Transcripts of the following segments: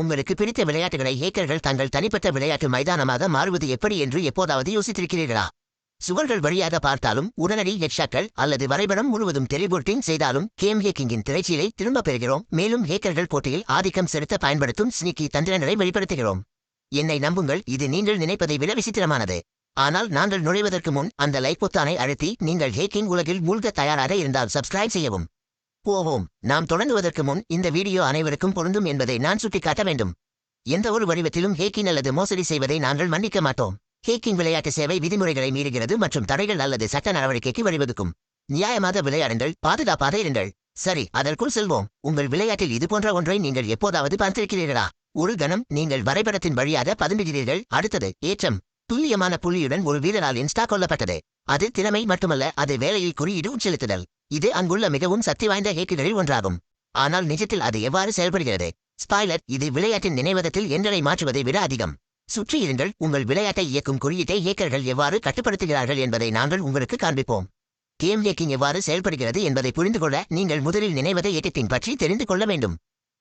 உங்களுக்கு பிடித்த விளையாட்டுகளை ஹேக்கர்கள் தங்கள் தனிப்பட்ட விளையாட்டு மைதானமாக மாறுவது எப்படி என்று எப்போதாவது யோசித்திருக்கிறீர்களா? சுவர்கள் வழியாக பார்த்தாலும் உடனடி ஹெட்ஷாட்கள் அல்லது வரைபடம் முழுவதும் டெலிபோர்ட்டிங் செய்தாலும் கேம் ஹேக்கிங்கின் திரைச்சீலை திரும்பப் பெறுகிறோம். மேலும் ஹேக்கர்கள் போட்டியில் ஆதிக்கம் செலுத்த பயன்படுத்தும் ஸ்னீக்கி தந்திரங்களை வெளிப்படுத்துகிறோம். என்னை நம்புங்கள், இது நீங்கள் நினைப்பதை விட விசித்திரமானது. ஆனால் நாங்கள் நுழைவதற்கு முன் அந்த லைக் பொத்தானை அழுத்தி நீங்கள் ஹேக்கிங் உலகில் மூழ்க தயாராக இருந்தால் சப்ஸ்கிரைப் செய்யவும். போவோம். நாம் தொடங்குவதற்கு முன் இந்த வீடியோ அனைவருக்கும் பொருந்தும் என்பதை நான் சுட்டிக்காட்ட வேண்டும். எந்த ஒரு வடிவத்திலும் ஹேக்கிங் அல்லது மோசடி செய்வதை நாங்கள் மன்னிக்க மாட்டோம். ஹேக்கிங் விளையாட்டு சேவை விதிமுறைகளை மீறுகிறது மற்றும் தடைகள் அல்லது சட்ட நடவடிக்கைக்கு வழிவகுக்கும். நியாயமாக விளையாடுங்கள், பாதுகாப்பாக இருங்கள். சரி, அதற்குள் செல்வோம். உங்கள் விளையாட்டில் இதுபோன்ற ஒன்றை நீங்கள் எப்போதாவது பார்த்திருக்கிறீர்களா? ஒரு கணம் நீங்கள் வரைபடத்தின் வழியாக பதுங்குகிறீர்கள். அடுத்தது ஏற்றம். துல்லியமான புள்ளியுடன் ஒரு வீரரால் இன்ஸ்டா கொல்லப்பட்டது. அது திறமை மட்டுமல்ல, அது வேலையில் குறியீடு உட்செலுத்துதல். இது அங்குள்ள மிகவும் சக்தி வாய்ந்த ஹேக்குகளில் ஒன்றாகும். ஆனால் நிஜத்தில் அது எவ்வாறு செயல்படுகிறது? ஸ்பாய்லர், இது விளையாட்டின் நினைவகத்தில் எண்களை மாற்றுவதை விட அதிகம். சுற்றியிருங்கள். உங்கள் விளையாட்டை இயக்கும் குறியீட்டை ஹேக்கர்கள் எவ்வாறு கட்டுப்படுத்துகிறார்கள் என்பதை நாங்கள் உங்களுக்கு காண்பிப்போம். கேம் ஹேக்கிங் எவ்வாறு செயல்படுகிறது என்பதை புரிந்து கொள்ள நீங்கள் முதலில் நினைவக எடிட்டிங் பற்றி தெரிந்து கொள்ள வேண்டும்.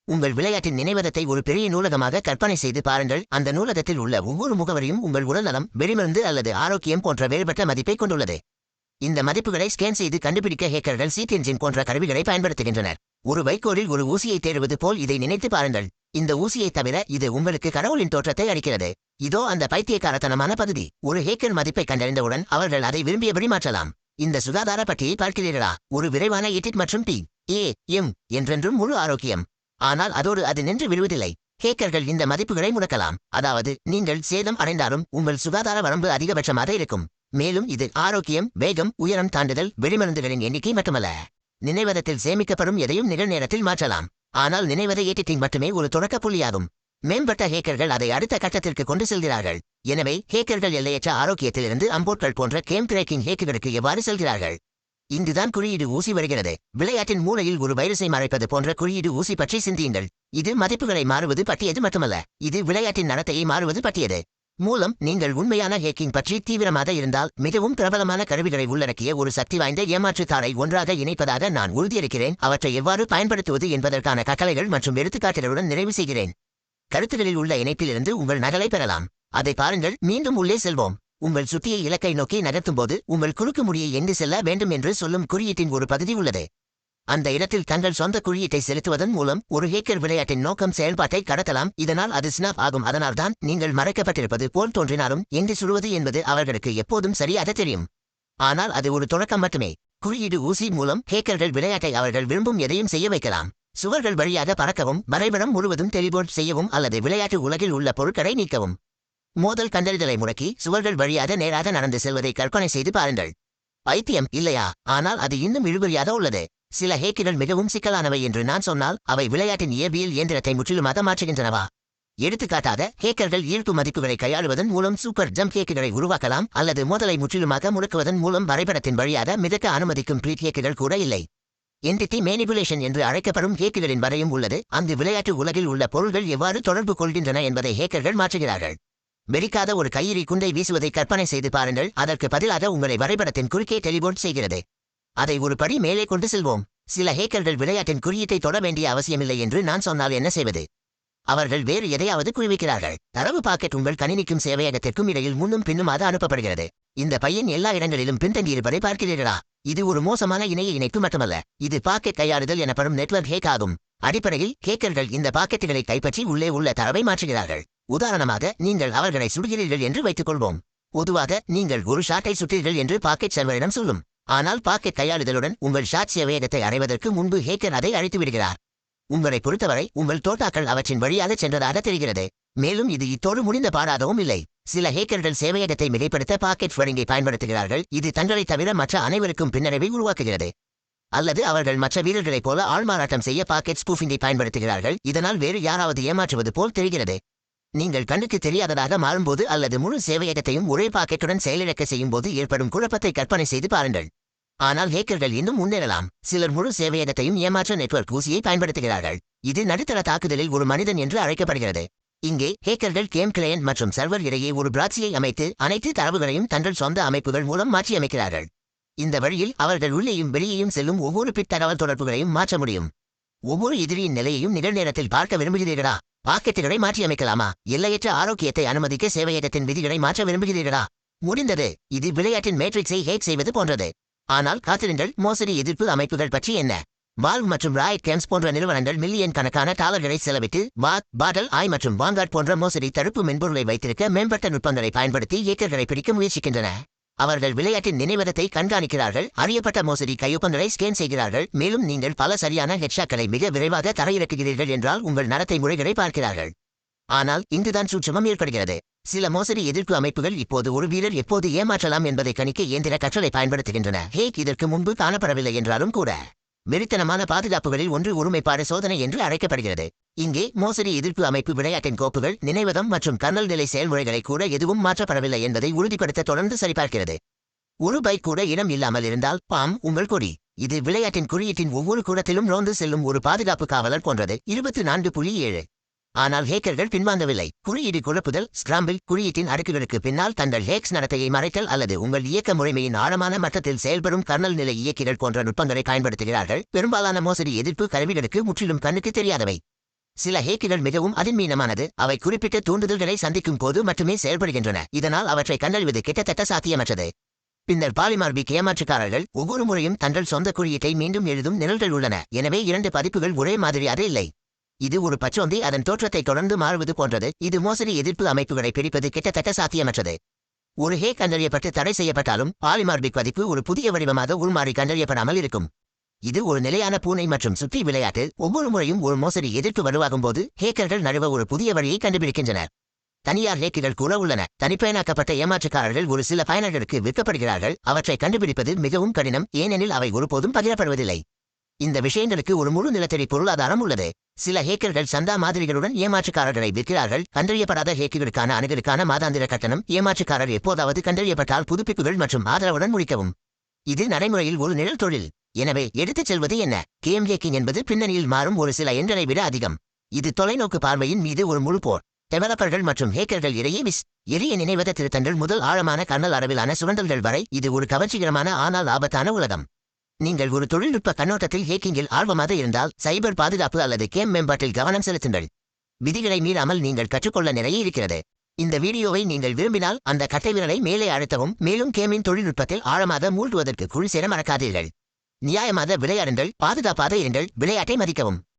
உங்கள் விளையாட்டின் நினைவகத்தை ஒரு பெரிய நூலகமாக கற்பனை செய்து பாருங்கள். அந்த நூலகத்தில் உள்ள ஒவ்வொரு முகவரியும் உங்கள் உடல்நலம், வெடிமருந்து அல்லது ஆரோக்கியம் போன்ற வேறுபட்ட மதிப்பை கொண்டுள்ளது. இந்த மதிப்புகளை ஸ்கேன் செய்து கண்டுபிடிக்க ஹேக்கர்கள் சீட் என்ஜின் போன்ற கருவிகளை பயன்படுத்துகின்றனர். ஒரு வைக்கோலில் ஒரு ஊசியை தேடுவது போல் இதை நினைத்து பாருங்கள். இந்த ஊசியை தவிர இது உங்களுக்கு கடவுளின் தோற்றத்தை அளிக்கிறது. இதோ அந்த பைத்தியக்காரத்தனமான பகுதி. ஒரு ஹேக்கர் மதிப்பை கண்டறிந்தவுடன் அவர்கள் அதை விரும்பியபடி மாற்றலாம். இந்த சுகாதார பட்டியை பார்க்கிறீர்களா? ஒரு விரைவான எடிட் மற்றும் PAM என்றென்றும் முழு ஆரோக்கியம். ஆனால் அதோடு அது நின்று விடுவதில்லை. ஹேக்கர்கள் இந்த மதிப்புகளை முடக்கலாம். அதாவது நீங்கள் சேதம் அடைந்தாலும் உங்கள் சுகாதார வரம்பு அதிகபட்சமாக இருக்கும். மேலும் இது ஆரோக்கியம், வேகம், உயரம் தாண்டுதல், வெடிமருந்துகளின் எண்ணிக்கை மட்டுமல்ல, நினைவகத்தில் சேமிக்கப்படும் எதையும் நிகழ்நேரத்தில் மாற்றலாம். ஆனால் நினைவக எடிட்டிங் மட்டுமே ஒரு தொடக்க புள்ளியாகும். மேம்பட்ட ஹேக்கர்கள் அதை அடுத்த கட்டத்திற்கு கொண்டு செல்கிறார்கள். எனவே ஹேக்கர்கள் எல்லையற்ற ஆரோக்கியத்திலிருந்து அம்போட்கள் போன்ற கேம் கிரேக்கிங் ஹேக்குகளுக்கு எவ்வாறு செல்கிறார்கள்? இங்குதான் குறியீடு ஊசி வருகிறது. விளையாட்டின் மூலையில் ஒரு வைரஸை மறைப்பது போன்ற குறியீடு ஊசி பற்றி சிந்தியுங்கள். இது மதிப்புகளை மாறுவது பற்றியது மட்டுமல்ல, இது விளையாட்டின் நடத்தையை மாறுவது பற்றியது. மூலம் நீங்கள் உண்மையான ஹேக்கிங் பற்றி தீவிரமாக இருந்தால் மிகவும் பிரபலமான கருவிகளை உள்ளடக்கிய ஒரு சக்தி வாய்ந்த ஏமாற்றுத்தாரை ஒன்றாக இணைப்பதாக நான் உறுதியளிக்கிறேன். அவற்றை எவ்வாறு பயன்படுத்துவது என்பதற்கான கட்டளைகள் மற்றும் எடுத்துக்காட்டுகளுடன் நிறைவு செய்கிறேன். கருத்துகளில் உள்ள இணைப்பிலிருந்து உங்கள் நகலை பெறலாம். அதை பாருங்கள். மீண்டும் உள்ளே செல்வோம். உங்கள் சுட்டியை இலக்கை நோக்கி நகர்த்தும்போது உங்கள் குறுக்கு முடியை எங்கு செல்ல வேண்டும் என்று சொல்லும் குறியீட்டின் ஒரு பகுதி உள்ளது. அந்த இடத்தில் தங்கள் சொந்த குறியீட்டை செலுத்துவதன் மூலம் ஒரு ஹேக்கர் விளையாட்டின் நோக்கம் செயல்பாட்டை கடத்தலாம். இதனால் அது ஸ்னாப் ஆகும். அதனால்தான் நீங்கள் மறைக்கப்பட்டிருப்பது போல் தோன்றினாலும் எங்கு சுடுவது என்பது அவர்களுக்கு எப்போதும் சரியாக தெரியும். ஆனால் அது ஒரு தொடக்கம் மட்டுமே. குறியீடு ஊசி மூலம் ஹேக்கர்கள் விளையாட்டை அவர்கள் விரும்பும் எதையும் செய்ய வைக்கலாம். சுவர்கள் வழியாக பறக்கவும், வரைபடம் முழுவதும் டெலிபோர்ட் செய்யவும் அல்லது விளையாட்டு உலகில் உள்ள பொருட்களை நீக்கவும். மோதல் கண்டறிதலை முடக்கி சுவர்கள் வழியாக நேராக நடந்து செல்வதை கற்பனை செய்து பாருங்கள். பைத்தியம் இல்லையா? ஆனால் அது இன்னும் இழுபறியாக உள்ளது. சில ஹேக்குகள் மிகவும் சிக்கலானவை என்று நான் சொன்னால் அவை விளையாட்டின் இயற்பியல் இயந்திரத்தை முற்றிலுமாக மாற்றுகின்றனவா? எடுத்துக்காட்டாக, ஹேக்கர்கள் ஈர்ப்பு மதிப்புகளை கையாளுவதன் மூலம் சூப்பர் ஜம்ப் ஹேக்குகளை உருவாக்கலாம் அல்லது மோதலை முற்றிலுமாக முடக்குவதன் மூலம் வரைபடத்தின் வழியாக மிதக்க அனுமதிக்கும் ப்ரீட் ஹேக்குகள் கூட இல்லை. என்டிட்டி மேனிபுலேஷன் என்று அழைக்கப்படும் ஹேக்குகளின் வரையும் உள்ளது. அங்கு விளையாட்டு உலகில் உள்ள பொருள்கள் எவ்வாறு தொடர்பு கொள்கின்றன என்பதை ஹேக்கர்கள் மாற்றுகிறார்கள். வெடிக்காத ஒரு கையெறி குண்டை வீசுவதை கற்பனை செய்து பாருங்கள். அதற்கு பதிலாக உங்களை வரைபடத்தின் குறுக்கே டெலிபோர்ட் செய்கிறது. அதை ஒரு படி மேலே கொண்டு செல்வோம். சில ஹேக்கர்கள் விளையாட்டின் குறியீட்டை தொட வேண்டிய அவசியமில்லை என்று நான் சொன்னால் என்ன செய்வது? அவர்கள் வேறு எதையாவது குவிக்கிறார்கள். தரவு பாக்கெட் உங்கள் கணினிக்கும் சேவையகத்திற்கும் இடையில் முன்னும் பின்னுமாக அனுப்பப்படுகிறது. இந்த பையன் எல்லா இடங்களிலும் பின்தங்கியிருப்பதை பார்க்கிறீர்களா? இது ஒரு மோசமான இணைய இணைப்பு மட்டுமல்ல, இது பாக்கெட் கையாளுதல் எனப்படும் நெட்வொர்க் ஹேக் ஆகும். அடிப்படையில் ஹேக்கர்கள் இந்த பாக்கெட்டுகளை கைப்பற்றி உள்ளே உள்ள தரவை மாற்றுகிறார்கள். உதாரணமாக, நீங்கள் அவர்களை சுடுகிறீர்கள் என்று வைத்துக் கொள்வோம். பொதுவாக நீங்கள் ஒரு ஷாட்டை சுட்டீர்கள் என்று பாக்கெட் சர்வரிடம் சொல்லும். ஆனால் பாக்கெட் கையாளுதலுடன் உங்கள் ஷாட் சேவையகத்தை அடைவதற்கு முன்பு ஹேக்கர் அதை அழித்து விடுகிறார். உங்களை பொறுத்தவரை உங்கள் தோட்டாக்கள் அவற்றின் வழியாக சென்றதாக தெரிகிறது. மேலும் இது இத்தோடு முடிந்த பாடாகவும் இல்லை. சில ஹேக்கர்கள் சேவையகத்தை மிகைப்படுத்த பாக்கெட் ஃபரிங்கை பயன்படுத்துகிறார்கள். இது தங்களை தவிர மற்ற அனைவருக்கும் பின்னடைவை உருவாக்குகிறது. அல்லது அவர்கள் மற்ற வீரர்களைப் போல ஆள்மாறாட்டம் செய்ய பாக்கெட் ஸ்பூஃபிங்கை பயன்படுத்துகிறார்கள். இதனால் வேறு யாராவது ஏமாற்றுவது போல் தெரிகிறது. நீங்கள் கண்ணுக்கு தெரியாததாக மாறும்போது அல்லது முழு சேவையகத்தையும் ஒரே பாக்கெட்டுடன் செயலிழக்க செய்யும் போது ஏற்படும் குழப்பத்தை கற்பனை செய்து பாருங்கள். ஆனால் ஹேக்கர்கள் இன்னும் முன்னேறலாம். சிலர் முழு சேவையகத்தையும் ஏமாற்ற நெட்வொர்க் ஊசியை பயன்படுத்துகிறார்கள். இது நடுத்தர தாக்குதலில் ஒரு மனிதன் என்று அழைக்கப்படுகிறது. இங்கே ஹேக்கர்கள் கேம் கிளையன்ட் மற்றும் சர்வர் இடையே ஒரு பிராட்சியை அமைத்து அனைத்து தரவுகளையும் தங்கள் சொந்த அமைப்புகள் மூலம் மாற்றியமைக்கிறார்கள். இந்த வழியில் அவர்கள் உள்ளேயும் வெளியேயும் செல்லும் ஒவ்வொரு பிட் தகவல் தொடர்புகளையும் மாற்ற முடியும். ஒவ்வொரு எதிரியின் நிலையையும் நிகழ்நேரத்தில் பார்க்க விரும்புகிறீர்களா? பாக்கெட்டுகளை மாற்றியமைக்கலாமா? எல்லையற்ற ஆரோக்கியத்தை அனுமதிக்க சேவையகத்தின் விதிகளை மாற்ற விரும்புகிறீர்களா? முடிந்தது. இது விளையாட்டின் மேட்ரிக்ஸை ஹேக் செய்வது போன்றது. ஆனால் காத்திருங்கள், மோசடி எதிர்ப்பு அமைப்புகள் பற்றி என்ன? வால்வ் மற்றும் ராயட் கேம்ஸ் போன்ற நிறுவனங்கள் மில்லியன் கணக்கான டாலர்களை செலவிட்டு பாட்டல் ஆய் மற்றும் வாங்கார்ட் போன்ற மோசடி தடுப்பு மென்பொருளை வைத்திருக்க மேம்பட்ட நுட்பங்களை பயன்படுத்தி ஏக்கர்களை பிடிக்க முயற்சிக்கின்றன. அவர்கள் விளையாட்டின் நினைவகத்தை கண்காணிக்கிறார்கள், அறியப்பட்ட மோசடி கையொப்பங்களை ஸ்கேன் செய்கிறார்கள், மேலும் நீங்கள் பல சரியான ஹெட்ஷாட்களை மிக விரைவாக தரையிறக்குகிறீர்கள் என்றால் உங்கள் நடத்தை முறைகளை பார்க்கிறார்கள். ஆனால் இங்குதான் சூட்சமம் ஏற்படுகிறது. சில மோசடி எதிர்ப்பு அமைப்புகள் இப்போது ஒரு வீரர் எப்போது ஏமாற்றலாம் என்பதை கணிக்க இயந்திர கற்றலை பயன்படுத்துகின்றன. ஹேக் இதற்கு முன்பு காணப்படவில்லை என்றாலும் கூட வெறித்தனமான பாதுகாப்புகளில் ஒன்று ஒருமைப்பாடு சோதனை என்று அழைக்கப்படுகிறது. இங்கே மோசடி எதிர்ப்பு அமைப்பு விளையாட்டின் கோப்புகள், நினைவகம் மற்றும் கர்னல் நிலை செயல்முறைகளை கூட எதுவும் மாற்றப்படவில்லை என்பதை உறுதிப்படுத்த தொடர்ந்து சரிபார்க்கிறது. ஒரு பைக் கூட இடம் இல்லாமல் இருந்தால் உங்கள் கொடி. இது விளையாட்டின் குறியீட்டின் ஒவ்வொரு கூடத்திலும் ரோந்து செல்லும் ஒரு பாதுகாப்பு காவலர் போன்றது. 24.7. ஆனால் ஹேக்கர்கள் பின்வாங்கவில்லை. குறியீடு குழப்புதல், ஸ்கிராம்பிள், குறியீட்டின் அடுக்குகளுக்கு பின்னால் தங்கள் ஹேக்ஸ் நடத்தையை மறைத்தல் அல்லது உங்கள் இயக்க முறைமையின் ஆழமான மட்டத்தில் செயல்படும் கர்னல் நிலை இயக்கிகள் போன்ற நுட்பங்களை பயன்படுத்துகிறார்கள். பெரும்பாலான மோசடி எதிர்ப்பு கருவிகளுக்கு முற்றிலும் கண்ணுக்கு தெரியாதவை. சில ஹேக்குகள் மிகவும் அதிநவீனமானது. அவை குறிப்பிட்ட தூண்டுதல்களை சந்திக்கும் போது மட்டுமே செயல்படுகின்றன. இதனால் அவற்றை கண்டறிவது கிட்டத்தட்ட சாத்தியமற்றது. பின்னர் பாலிமார்பிக் ஏமாற்றுக்காரர்கள் ஒவ்வொரு முறையும் தங்கள் சொந்த குறியீட்டை மீண்டும் எழுதும் நிரல்கள் உள்ளன. எனவே 2 பதிப்புகள் ஒரே மாதிரியாக இல்லை. இது ஒரு பச்சோந்தி அதன் தோற்றத்தை தொடர்ந்து மாறுவது போன்றது. இது மோசடி எதிர்ப்பு அமைப்புகளை பிடிப்பது கிட்டத்தட்ட சாத்தியமற்றது. ஒரு ஹேக் கண்டறியப்பட்டு தடை செய்யப்பட்டாலும் பாலிமார்பிக் பதிப்பு ஒரு புதிய வடிவமாக உள்மாறி கண்டறியப்படாமல் இருக்கும். இது ஒரு நிலையான பூனை மற்றும் சுற்றி விளையாட்டு. ஒவ்வொரு முறையும் ஒரு மோசடி எதிர்ப்பு வலுவாகும் போது ஹேக்கர்கள் நழுவ ஒரு புதிய வழியை கண்டுபிடிக்கின்றனர். தனியார் ஹேக்குகள் கூட உள்ளன. தனிப்பயனாக்கப்பட்ட ஏமாற்றுக்காரர்கள் ஒரு சில பயனர்களுக்கு விற்கப்படுகிறார்கள். அவற்றை கண்டுபிடிப்பது மிகவும் கடினம், ஏனெனில் அவை ஒருபோதும் பகிரப்படுவதில்லை. இந்த விஷயங்களுக்கு ஒரு முழு நிலத்தடி பொருளாதாரம் உள்ளது. சில ஹேக்கர்கள் சந்தா மாதிரிகளுடன் ஏமாற்றுக்காரர்களை விற்கிறார்கள். கண்டறியப்படாத ஹேக்குகளுக்கான அணுகலுக்கான மாதாந்திர கட்டணம். ஏமாற்றுக்காரர் எப்போதாவது கண்டறியப்பட்டால் புதுப்பிப்புகள் மற்றும் ஆதரவுடன் முடிக்கவும். இது நடைமுறையில் ஒரு நிழல் தொழில். எனவே எடுத்துச் செல்வது என்ன? கேம் ஹேக்கிங் என்பது பின்னணியில் மாறும் ஒரு சில எண்களை விட அதிகம். இது தொலைநோக்கு பார்வையின் மீது ஒரு முழு போர். டெவலப்பர்கள் மற்றும் ஹேக்கர்கள் இடையே எளிய நினைவக திருத்தங்கள் முதல் ஆழமான கர்னல் அளவிலான சுரண்டல்கள் வரை இது ஒரு கவர்ச்சிகரமான ஆனால் ஆபத்தான உலகம். நீங்கள் ஒரு தொழில்நுட்ப கண்ணோட்டத்தில் ஹேக்கிங்கில் ஆர்வமாக இருந்தால் சைபர் பாதுகாப்பு அல்லது கேம் மேம்பாட்டில் கவனம் செலுத்துங்கள். விதிகளை மீறாமல் நீங்கள் கற்றுக்கொள்ள நிறைய இருக்கிறது. இந்த வீடியோவை நீங்கள் விரும்பினால் அந்த கட்டைவிரலை மேலே அழுத்தவும். மேலும் கேமின் தொழில்நுட்பத்தில் ஆழமாக மூழ்குவதற்கு குழு சேர மறக்காதீர்கள். நியாயமாக விளையாடுங்கள், பாதுகாப்பாக இருங்கள், விளையாட்டை மதிக்கவும்.